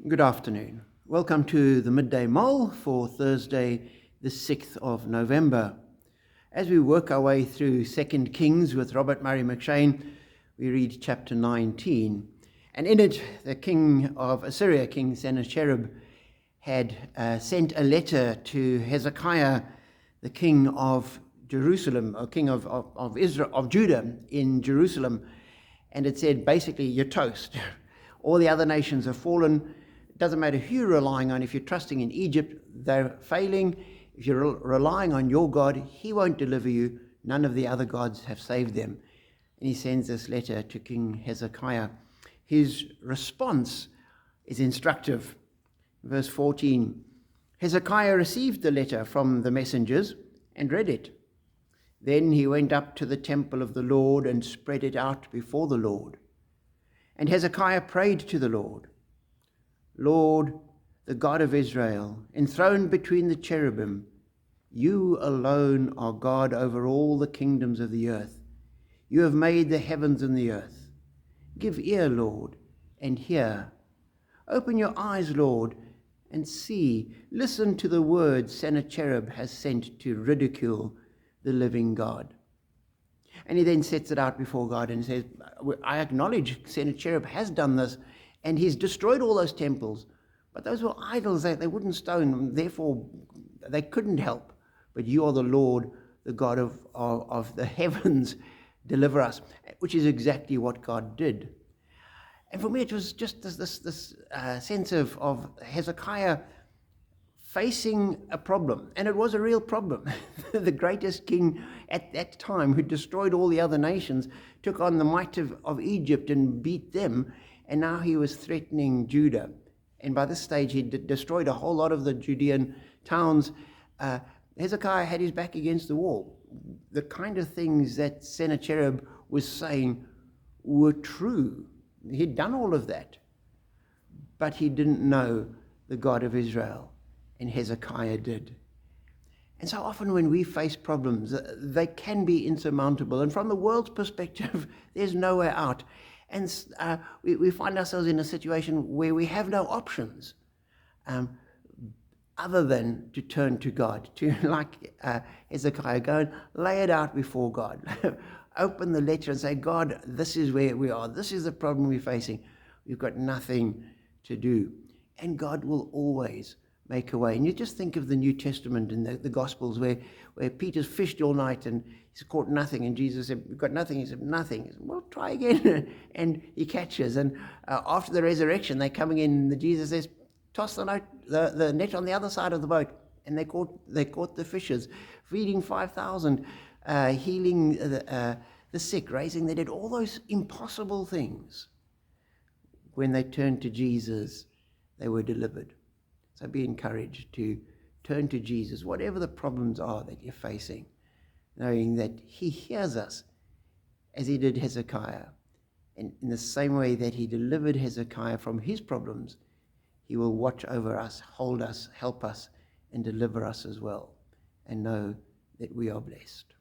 Good afternoon. Welcome to the Midday Mull for Thursday, the 6th of November. As we work our way through 2 Kings with Robert Murray McShane, we read chapter 19. And in it, the king of Assyria, King Sennacherib, had sent a letter to Hezekiah, the king of Jerusalem, or king of Israel, of Judah in Jerusalem. And it said, basically, you're toast. All the other nations have fallen. It doesn't matter who you're relying on. If you're trusting in Egypt, they're failing. If you're relying on your God, he won't deliver you. None of the other gods have saved them. And he sends this letter to King Hezekiah. His response is instructive. Verse 14, Hezekiah received the letter from the messengers and read it. Then he went up to the temple of the Lord and spread it out before the Lord. And Hezekiah prayed to the Lord, Lord, the God of Israel, enthroned between the cherubim, you alone are God over all the kingdoms of the earth. You have made the heavens and the earth. Give ear, Lord, and hear. Open your eyes, Lord, and see. Listen to the words Sennacherib has sent to ridicule the living God. And he then sets it out before God and says, I acknowledge Sennacherib has done this, and he's destroyed all those temples. But those were idols, they wouldn't stone, therefore they couldn't help. But you are the Lord, the God of the heavens, deliver us, which is exactly what God did. And for me, it was just this sense of Hezekiah facing a problem, and it was a real problem. The greatest king at that time, who destroyed all the other nations, took on the might of Egypt and beat them, and now he was threatening Judah. And by this stage, he destroyed a whole lot of the Judean towns. Hezekiah had his back against the wall. The kind of things that Sennacherib was saying were true. He'd done all of that, but he didn't know the God of Israel. And Hezekiah did. And so often when we face problems, they can be insurmountable. And from the world's perspective, there's no way out. And we find ourselves in a situation where we have no options other than to turn to God, to, like Hezekiah, go and lay it out before God. Open the letter and say, God, this is where we are. This is the problem we're facing. We've got nothing to do. And God will always make a way. And you just think of the New Testament and the Gospels where Peter's fished all night and he's caught nothing, and Jesus said, "We've got nothing." He said, "Nothing." He said, "Well, try again." And he catches. And after the resurrection, they're coming in, and Jesus says, "Toss the net on the other side of the boat." And they caught the fishes, feeding 5,000, healing the sick, raising the dead, all those impossible things. When they turned to Jesus, they were delivered. So be encouraged to turn to Jesus, whatever the problems are that you're facing, knowing that he hears us as he did Hezekiah. And in the same way that he delivered Hezekiah from his problems, he will watch over us, hold us, help us, and deliver us as well, and know that we are blessed.